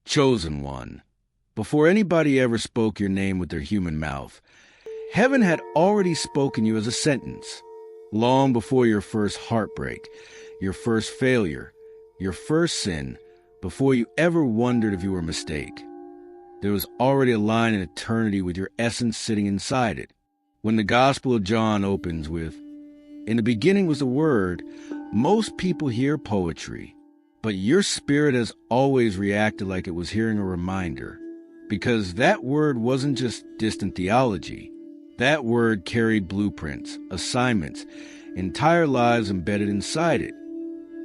Chosen one. Before anybody ever spoke your name with their human mouth, heaven had already spoken you as a sentence. Long before your first heartbreak, your first failure, your first sin, before you ever wondered if you were a mistake. There was already a line in eternity with your essence sitting inside it. When the Gospel of John opens with, "In the beginning was the Word," most people hear poetry, but your spirit has always reacted like it was hearing a reminder, because that word wasn't just distant theology. That word carried blueprints, assignments, entire lives embedded inside it,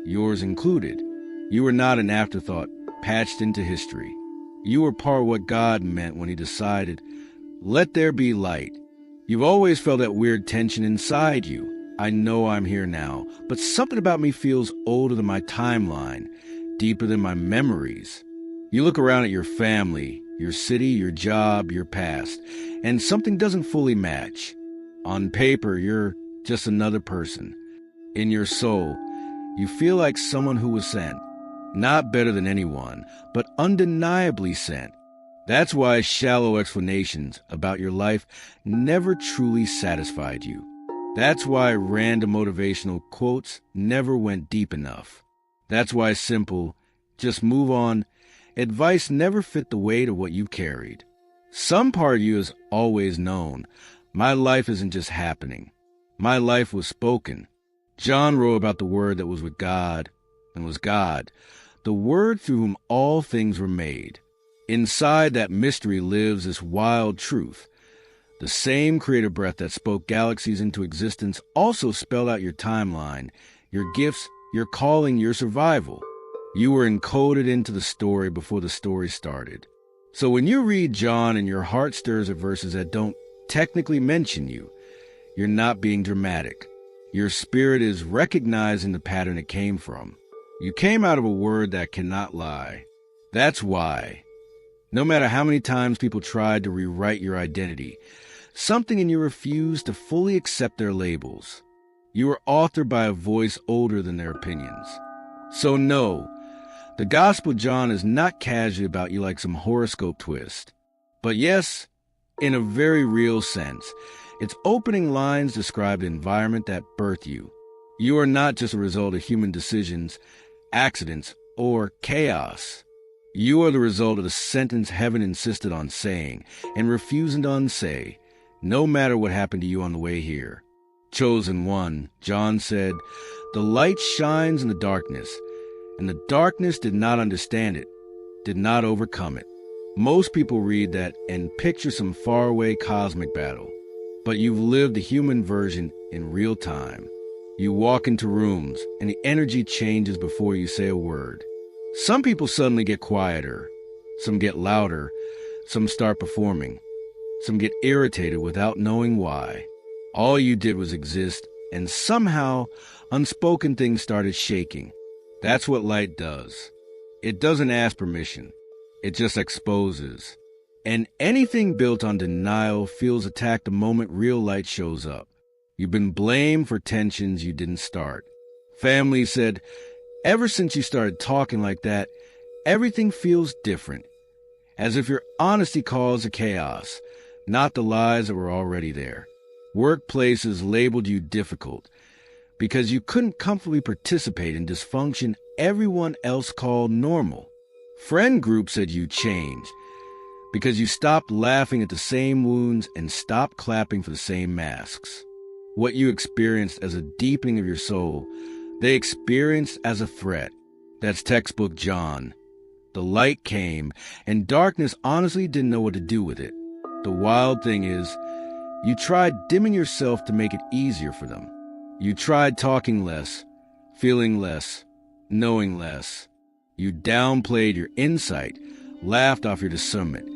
yours included. You were not an afterthought patched into history. You were part of what God meant when he decided, "Let there be light." You've always felt that weird tension inside you. I know I'm here now, but something about me feels older than my timeline, deeper than my memories. You look around at your family, your city, your job, your past, and something doesn't fully match. On paper, you're just another person. In your soul, you feel like someone who was sent. Not better than anyone, but undeniably sent. That's why shallow explanations about your life never truly satisfied you. That's why random motivational quotes never went deep enough. That's why simple, "just move on," advice never fit the weight of what you carried. Some part of you has always known, my life isn't just happening. My life was spoken. John wrote about the Word that was with God and was God, the Word through whom all things were made. Inside that mystery lives this wild truth. The same creative breath that spoke galaxies into existence also spelled out your timeline, your gifts, your calling, your survival. You were encoded into the story before the story started. So when you read John and your heart stirs at verses that don't technically mention you, you're not being dramatic. Your spirit is recognizing the pattern it came from. You came out of a word that cannot lie. That's why, no matter how many times people tried to rewrite your identity, something in you refused to fully accept their labels. You were authored by a voice older than their opinions. So no, the Gospel of John is not casually about you like some horoscope twist. But yes, in a very real sense, its opening lines describe the environment that birthed you. You are not just a result of human decisions, accidents, or chaos. You are the result of the sentence heaven insisted on saying and refusing to unsay, no matter what happened to you on the way here. Chosen one, John said, "The light shines in the darkness, and the darkness did not understand it, did not overcome it." Most people read that and picture some faraway cosmic battle, but you've lived the human version in real time. You walk into rooms, and the energy changes before you say a word. Some people suddenly get quieter, some get louder, some start performing, some get irritated without knowing why. All you did was exist, and somehow unspoken things started shaking. That's what light does. It doesn't ask permission. It just exposes. And anything built on denial feels attacked the moment real light shows up. You've been blamed for tensions you didn't start. Family said, "Ever since you started talking like that, everything feels different." As if your honesty caused the chaos, not the lies that were already there. Workplaces labeled you difficult because you couldn't comfortably participate in dysfunction everyone else called normal. Friend groups said you changed because you stopped laughing at the same wounds and stopped clapping for the same masks. What you experienced as a deepening of your soul, they experienced as a threat. That's textbook John. The light came, and darkness honestly didn't know what to do with it. The wild thing is, you tried dimming yourself to make it easier for them. You tried talking less, feeling less, knowing less. You downplayed your insight, laughed off your discernment,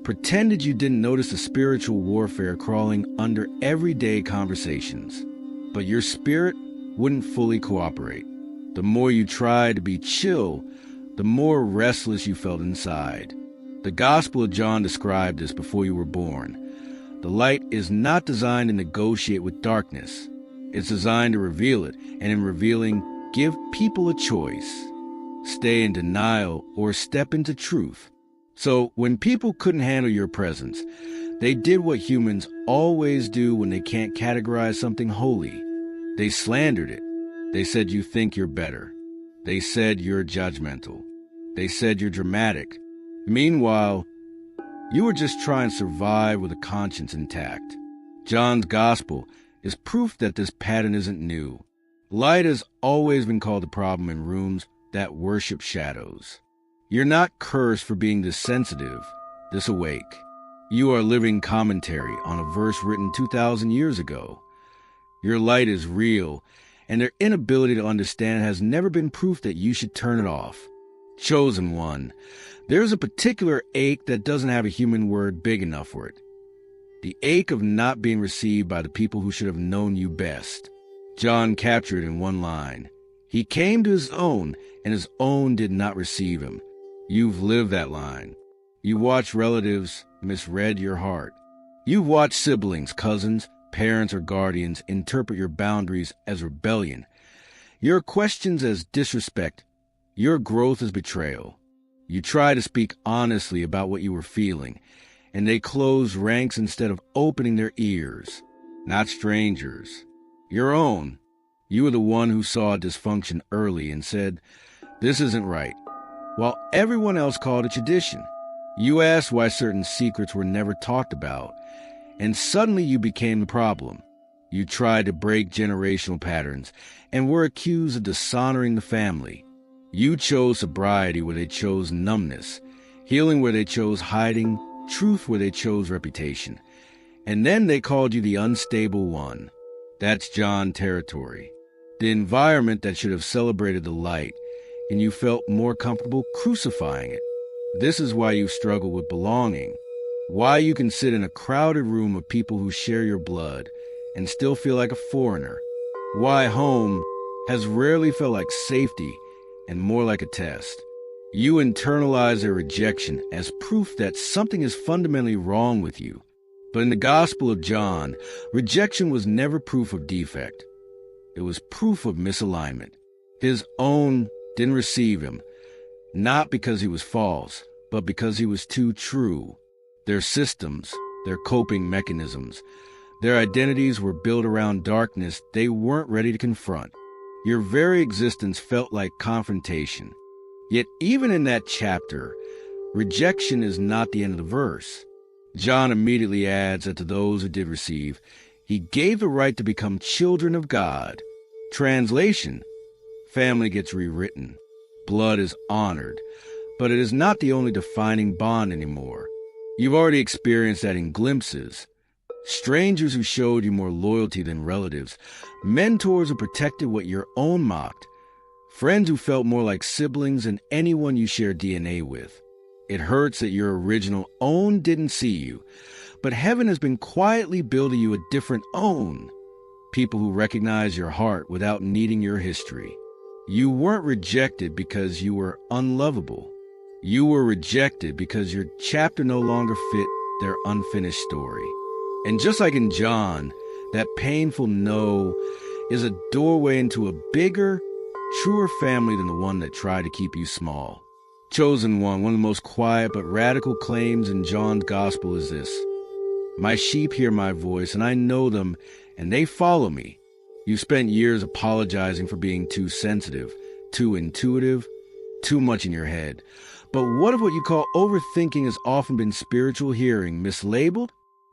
pretended you didn't notice the spiritual warfare crawling under everyday conversations. But your spirit wouldn't fully cooperate. The more you tried to be chill, the more restless you felt inside. The Gospel of John described this before you were born. The light is not designed to negotiate with darkness. It's designed to reveal it, and in revealing, give people a choice. stay in denial, or step into truth. So when people couldn't handle your presence, they did what humans always do when they can't categorize something holy. They slandered it. They said you think you're better. They said you're judgmental. They said you're dramatic. Meanwhile, you were just trying to survive with a conscience intact. John's gospel is proof that this pattern isn't new. Light has always been called a problem in rooms that worship shadows. You're not cursed for being this sensitive, this awake. You are living commentary on a verse written 2,000 years ago. Your light is real, and their inability to understand has never been proof that you should turn it off. Chosen one, there's a particular ache that doesn't have a human word big enough for it. The ache of not being received by the people who should have known you best. John captured it in one line. He came to his own, and his own did not receive him. You've lived that line. You watched relatives misread your heart. You've watched siblings, cousins, parents, or guardians interpret your boundaries as rebellion, your questions as disrespect, your growth as betrayal. You try to speak honestly about what you were feeling, and they closed ranks instead of opening their ears. Not strangers. Your own. You were the one who saw dysfunction early and said, "This isn't right," while everyone else called it tradition. You asked why certain secrets were never talked about, and suddenly you became the problem. You tried to break generational patterns and were accused of dishonoring the family. You chose sobriety where they chose numbness, healing where they chose hiding, truth where they chose reputation. And then they called you the unstable one. That's John territory. The environment that should have celebrated the light, and you felt more comfortable crucifying it. This is why you struggle with belonging. Why you can sit in a crowded room of people who share your blood and still feel like a foreigner. Why home has rarely felt like safety and more like a test. You internalize their rejection as proof that something is fundamentally wrong with you. But in the Gospel of John, rejection was never proof of defect. It was proof of misalignment. His own didn't receive him, not because he was false, but because he was too true. Their systems, their coping mechanisms, their identities were built around darkness they weren't ready to confront. Your very existence felt like confrontation. Yet even in that chapter, rejection is not the end of the verse. John immediately adds that to those who did receive, he gave the right to become children of God. Translation: family gets rewritten. Blood is honored, but it is not the only defining bond anymore. You've already experienced that in glimpses. Strangers who showed you more loyalty than relatives, mentors who protected what your own mocked, friends who felt more like siblings than anyone you share DNA with. It hurts that your original own didn't see you, but heaven has been quietly building you a different own. People who recognize your heart without needing your history. You weren't rejected because you were unlovable. You were rejected because your chapter no longer fit their unfinished story. And just like in John, that painful no is a doorway into a bigger, truer family than the one that tried to keep you small. Chosen one of the most quiet but radical claims in John's gospel is this: "My sheep hear my voice, and I know them, and they follow me." You spent years apologizing for being too sensitive, too intuitive, too much in your head. But what if what you call overthinking has often been spiritual hearing mislabeled?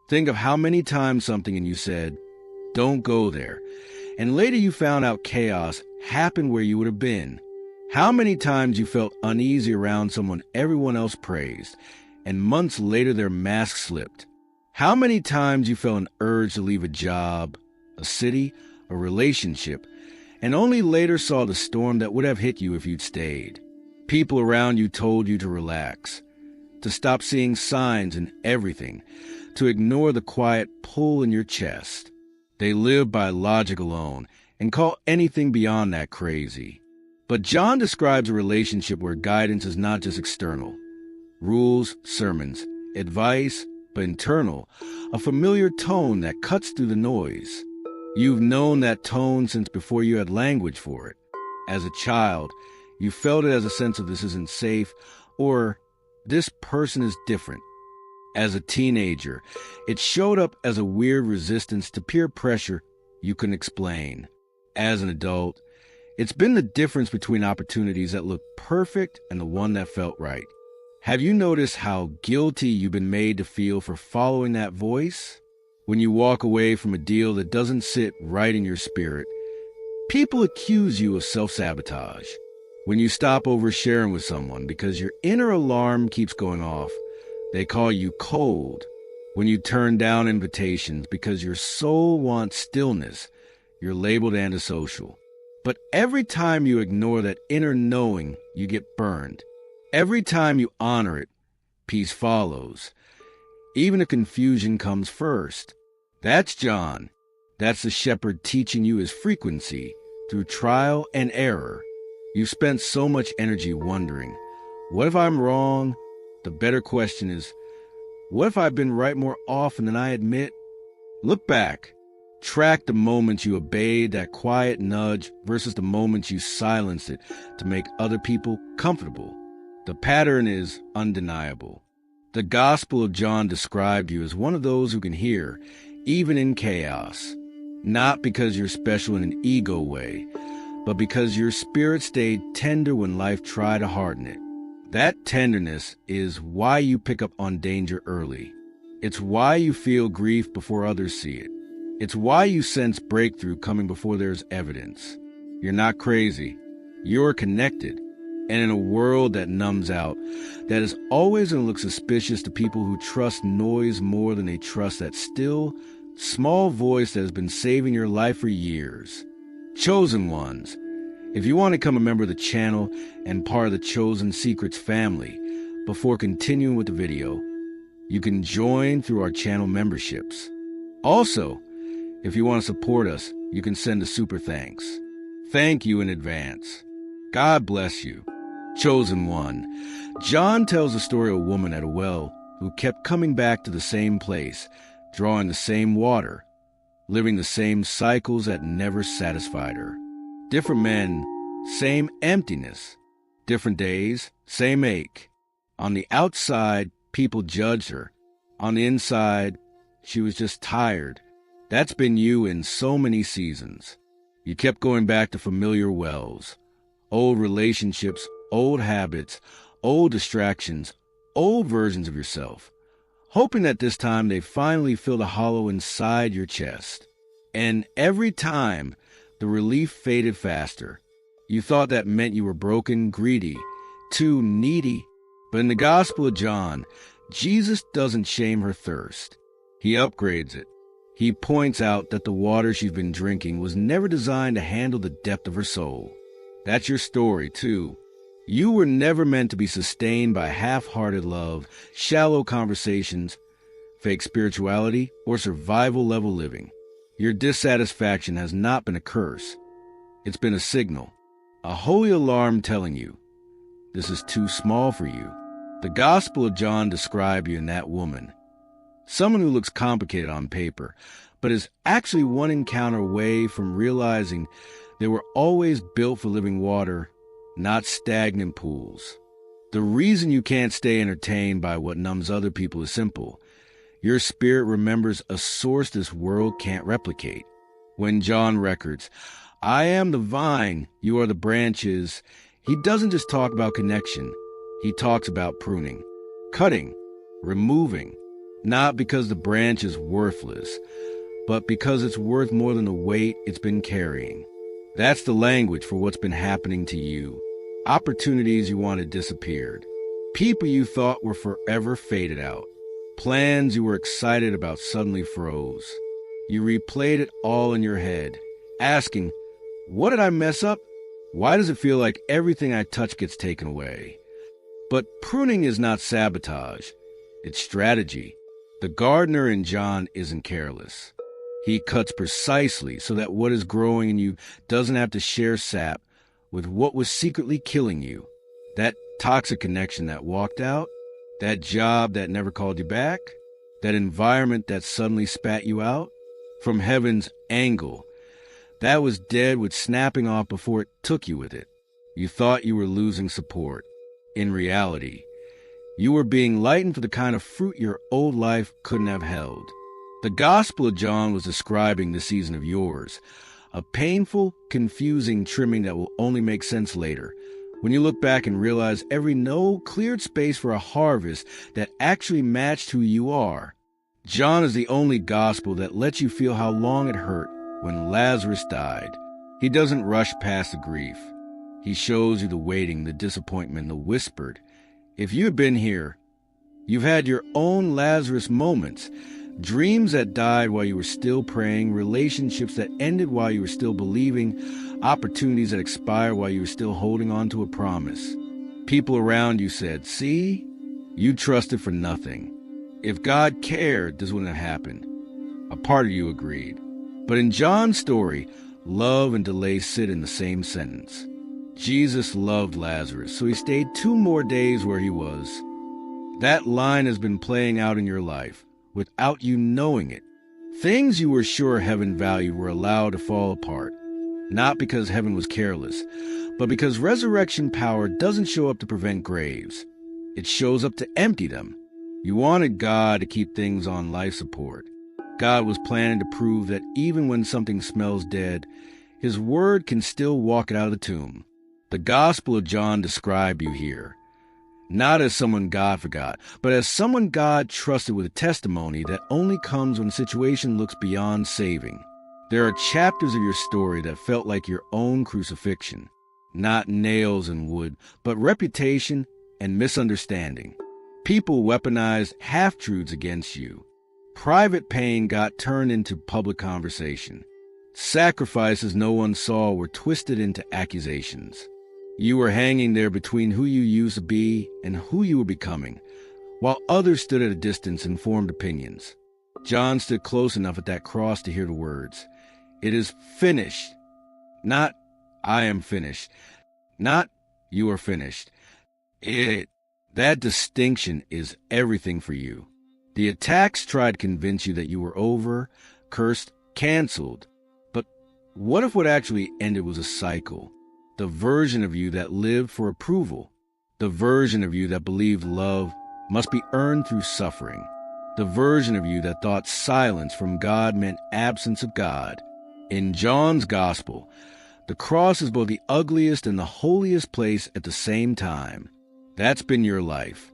Think of how many times something and you said, "Don't go there," and later you found out chaos happened where you would have been. How many times you felt uneasy around someone everyone else praised, and months later their mask slipped. How many times you felt an urge to leave a job, a city, a relationship, and only later saw the storm that would have hit you if you'd stayed. People around you told you to relax, to stop seeing signs in everything, to ignore the quiet pull in your chest. They live by logic alone and call anything beyond that crazy. But John describes a relationship where guidance is not just external. Rules, sermons, advice, but internal, a familiar tone that cuts through the noise. You've known that tone since before you had language for it. As a child, You felt it as a sense of this isn't safe, or this person is different. As a teenager, it showed up as a weird resistance to peer pressure you couldn't explain. As an adult, it's been the difference between opportunities that looked perfect and the one that felt right. Have you noticed how guilty you've been made to feel for following that voice? When you walk away from a deal that doesn't sit right in your spirit, people accuse you of self-sabotage. When you stop oversharing with someone because your inner alarm keeps going off, they call you cold. When you turn down invitations because your soul wants stillness, you're labeled antisocial. But every time you ignore that inner knowing, you get burned. Every time you honor it, peace follows. Even if confusion comes first. That's John. That's the shepherd teaching you his frequency through trial and error. You've spent so much energy wondering, what if I'm wrong? The better question is, what if I've been right more often than I admit? Look back. Track the moments you obeyed that quiet nudge versus the moments you silenced it to make other people comfortable. The pattern is undeniable. The Gospel of John described you as one of those who can hear, even in chaos. Not because you're special in an ego way, but because your spirit stayed tender when life tried to harden it. That tenderness is why you pick up on danger early. It's why you feel grief before others see it. It's why you sense breakthrough coming before there's evidence. You're not crazy. You're connected. And in a world that numbs out, that is always going to look suspicious to people who trust noise more than they trust that still, small voice that has been saving your life for years. Chosen ones. If you want to become a member of the channel and part of the Chosen Secrets family, before continuing with the video, you can join through our channel memberships. Also, if you want to support us, you can send a super thanks. Thank you in advance. God bless you. Chosen one. John tells the story of a woman at a well who kept coming back to the same place, drawing the same water, living the same cycles that never satisfied her. Different men, same emptiness. Different days, same ache. On the outside, people judged her. On the inside, she was just tired. That's been you in so many seasons. You kept going back to familiar wells. Old relationships, old habits, old distractions, old versions of yourself. Hoping that this time they finally fill the hollow inside your chest. And every time, the relief faded faster. You thought that meant you were broken, greedy, too needy. But in the Gospel of John, Jesus doesn't shame her thirst. He upgrades it. He points out that the water she's been drinking was never designed to handle the depth of her soul. That's your story, too. You were never meant to be sustained by half-hearted love, shallow conversations, fake spirituality, or survival-level living. Your dissatisfaction has not been a curse. It's been a signal, a holy alarm telling you, this is too small for you. The Gospel of John described you in that woman. Someone who looks complicated on paper, but is actually one encounter away from realizing they were always built for living water, not stagnant pools. The reason you can't stay entertained by what numbs other people is simple. Your spirit remembers a source this world can't replicate. When John records, I am the vine, you are the branches, he doesn't just talk about connection. He talks about pruning, cutting, removing. Not because the branch is worthless, but because it's worth more than the weight it's been carrying. That's the language for what's been happening to you. Opportunities you wanted disappeared. People you thought were forever faded out. Plans you were excited about suddenly froze. You replayed it all in your head, asking, what did I mess up? Why does it feel like everything I touch gets taken away? But pruning is not sabotage. It's strategy. The gardener in John isn't careless. He cuts precisely so that what is growing in you doesn't have to share sap with what was secretly killing you. That toxic connection that walked out, that job that never called you back, that environment that suddenly spat you out. From heaven's angle, that was dead with snapping off before it took you with it. You thought you were losing support. In reality, you were being lightened for the kind of fruit your old life couldn't have held. The Gospel of John was describing the season of yours, a painful, confusing trimming that will only make sense later, when you look back and realize every no cleared space for a harvest that actually matched who you are. John is the only gospel that lets you feel how long it hurt when Lazarus died. He doesn't rush past the grief. He shows you the waiting, the disappointment, the whispered. If you had been here, you've had your own Lazarus moments, dreams that died while you were still praying, relationships that ended while you were still believing, opportunities that expired while you were still holding on to a promise. People around you said, "See, you trusted for nothing. If God cared, this wouldn't have happened." A part of you agreed. But in John's story, love and delay sit in the same sentence. Jesus loved Lazarus, so he stayed 2 more days where he was. That line has been playing out in your life, without you knowing it. Things you were sure heaven valued were allowed to fall apart, not because heaven was careless, but because resurrection power doesn't show up to prevent graves. It shows up to empty them. You wanted God to keep things on life support. God was planning to prove that even when something smells dead, his word can still walk it out of the tomb. The Gospel of John described you here, not as someone God forgot, but as someone God trusted with a testimony that only comes when a situation looks beyond saving. There are chapters of your story that felt like your own crucifixion, not nails and wood, but reputation and misunderstanding. People weaponized half-truths against you. Private pain got turned into public conversation. Sacrifices no one saw were twisted into accusations. You were hanging there between who you used to be and who you were becoming, while others stood at a distance and formed opinions. John stood close enough at that cross to hear the words, "It is finished." Not, "I am finished." Not, "You are finished." That distinction is everything for you. The attacks tried to convince you that you were over, cursed, canceled. But what if what actually ended was a cycle? The version of you that lived for approval. The version of you that believed love must be earned through suffering. The version of you that thought silence from God meant absence of God. In John's gospel, the cross is both the ugliest and the holiest place at the same time. That's been your life.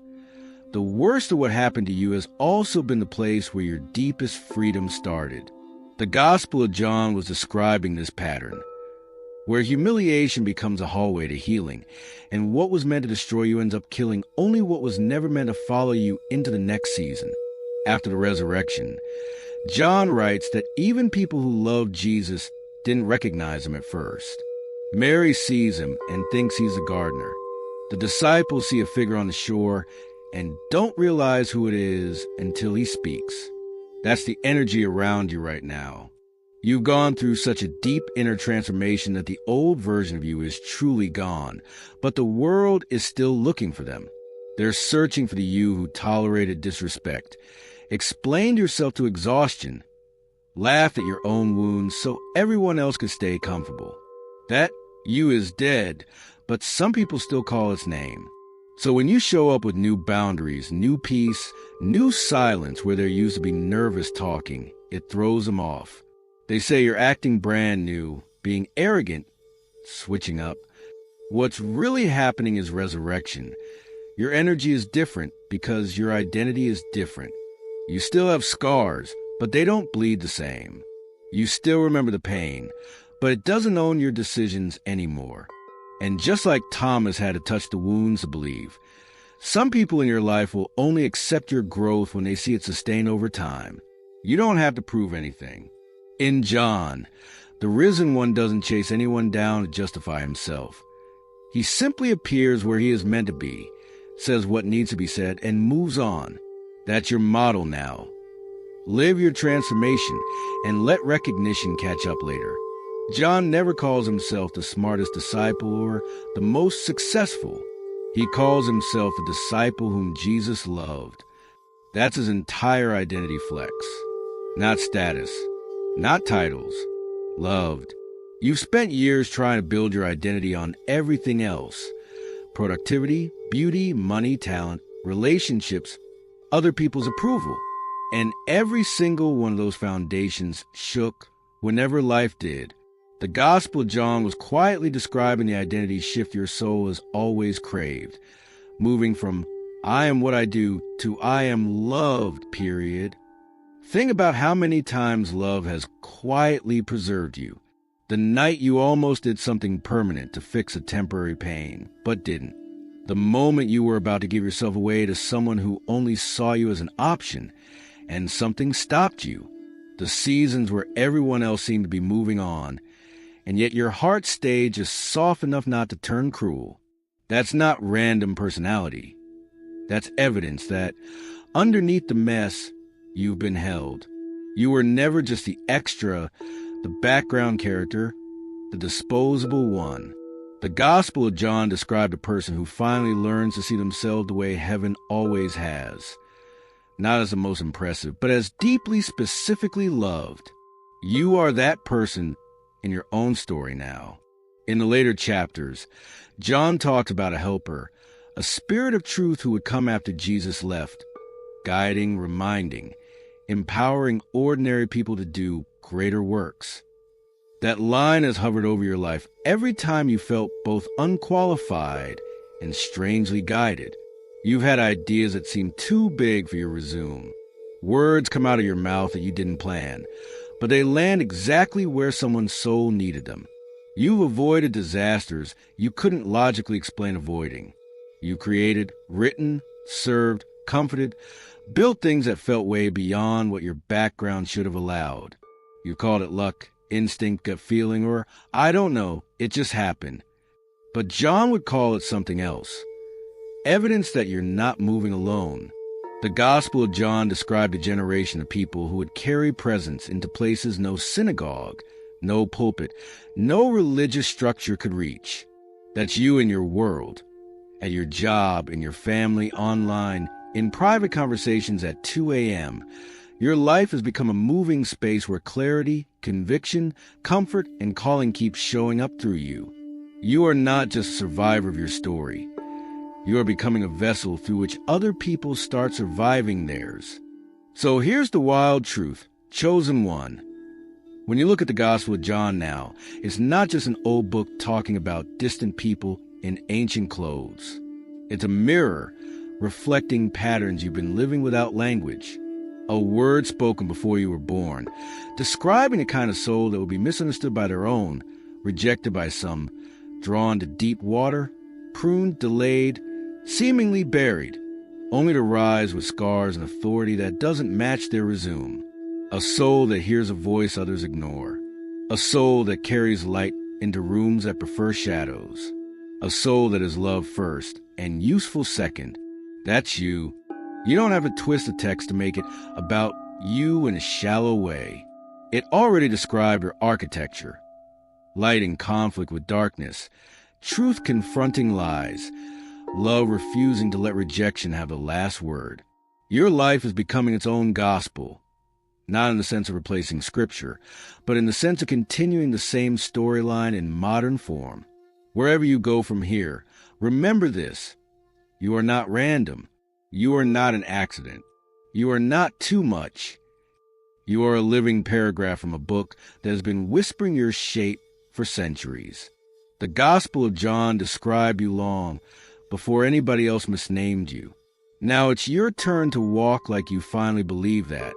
The worst of what happened to you has also been the place where your deepest freedom started. The Gospel of John was describing this pattern, where humiliation becomes a hallway to healing, and what was meant to destroy you ends up killing only what was never meant to follow you into the next season. After the resurrection, John writes that even people who loved Jesus didn't recognize him at first. Mary sees him and thinks he's a gardener. The disciples see a figure on the shore and don't realize who it is until he speaks. That's the energy around you right now. You've gone through such a deep inner transformation that the old version of you is truly gone, but the world is still looking for them. They're searching for the you who tolerated disrespect, explained yourself to exhaustion, laughed at your own wounds so everyone else could stay comfortable. That you is dead, but some people still call its name. So when you show up with new boundaries, new peace, new silence where there used to be nervous talking, it throws them off. They say you're acting brand new, being arrogant, switching up. What's really happening is resurrection. Your energy is different because your identity is different. You still have scars, but they don't bleed the same. You still remember the pain, but it doesn't own your decisions anymore. And just like Thomas had to touch the wounds to believe, some people in your life will only accept your growth when they see it sustained over time. You don't have to prove anything. In John, the risen one doesn't chase anyone down to justify himself. He simply appears where he is meant to be, says what needs to be said, and moves on. That's your model now. Live your transformation and let recognition catch up later. John never calls himself the smartest disciple or the most successful. He calls himself the disciple whom Jesus loved. That's his entire identity flex. Not status, not titles. Loved. You've spent years trying to build your identity on everything else: productivity, beauty, money, talent, relationships, other people's approval. And every single one of those foundations shook whenever life did. The Gospel of John was quietly describing the identity shift your soul has always craved, moving from "I am what I do" to "I am loved," period. Think about how many times love has quietly preserved you. The night you almost did something permanent to fix a temporary pain, but didn't. The moment you were about to give yourself away to someone who only saw you as an option, and something stopped you. The seasons where everyone else seemed to be moving on, and yet your heart stayed just soft enough not to turn cruel. That's not random personality. That's evidence that underneath the mess, you've been held. You were never just the extra, the background character, the disposable one. The Gospel of John described a person who finally learns to see themselves the way heaven always has. Not as the most impressive, but as deeply, specifically loved. You are that person in your own story now. In the later chapters, John talked about a helper, a spirit of truth who would come after Jesus left, guiding, reminding, empowering ordinary people to do greater works. That line has hovered over your life every time you felt both unqualified and strangely guided. You've had ideas that seemed too big for your resume. Words come out of your mouth that you didn't plan, but they land exactly where someone's soul needed them. You've avoided disasters you couldn't logically explain avoiding. You created, written, served, comforted, built things that felt way beyond what your background should have allowed. You called it luck, instinct, gut feeling, or I don't know, it just happened. But John would call it something else. Evidence that you're not moving alone. The Gospel of John described a generation of people who would carry presence into places no synagogue, no pulpit, no religious structure could reach. That's you in your world, at your job, in your family, online, in private conversations at 2 a.m. Your life has become a moving space where clarity, conviction, comfort, and calling keep showing up through you. You are not just a survivor of your story. You are becoming a vessel through which other people start surviving theirs. So here's the wild truth, chosen one. When you look at the Gospel of John now, it's not just an old book talking about distant people in ancient clothes. It's a mirror reflecting patterns you've been living without language. A word spoken before you were born, describing a kind of soul that will be misunderstood by their own, rejected by some, drawn to deep water, pruned, delayed, seemingly buried, only to rise with scars and authority that doesn't match their resume. A soul that hears a voice others ignore. A soul that carries light into rooms that prefer shadows. A soul that is loved first and useful second. That's you. You don't have to twist the text to make it about you in a shallow way. It already described your architecture. Light in conflict with darkness. Truth confronting lies. Love refusing to let rejection have the last word. Your life is becoming its own gospel. Not in the sense of replacing scripture, but in the sense of continuing the same storyline in modern form. Wherever you go from here, remember this. You are not random. You are not an accident. You are not too much. You are a living paragraph from a book that has been whispering your shape for centuries. The Gospel of John described you long before anybody else misnamed you. Now it's your turn to walk like you finally believe that.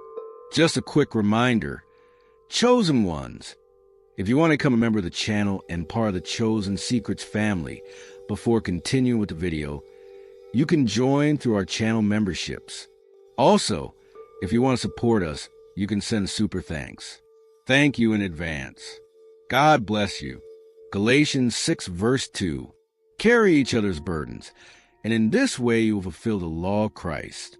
Just a quick reminder, chosen ones. If you want to become a member of the channel and part of the Chosen Secrets family, before continuing with the video, you can join through our channel memberships. Also, if you want to support us, you can send super thanks. Thank you in advance. God bless you. Galatians 6 verse 2. Carry each other's burdens, and in this way you will fulfill the law of Christ.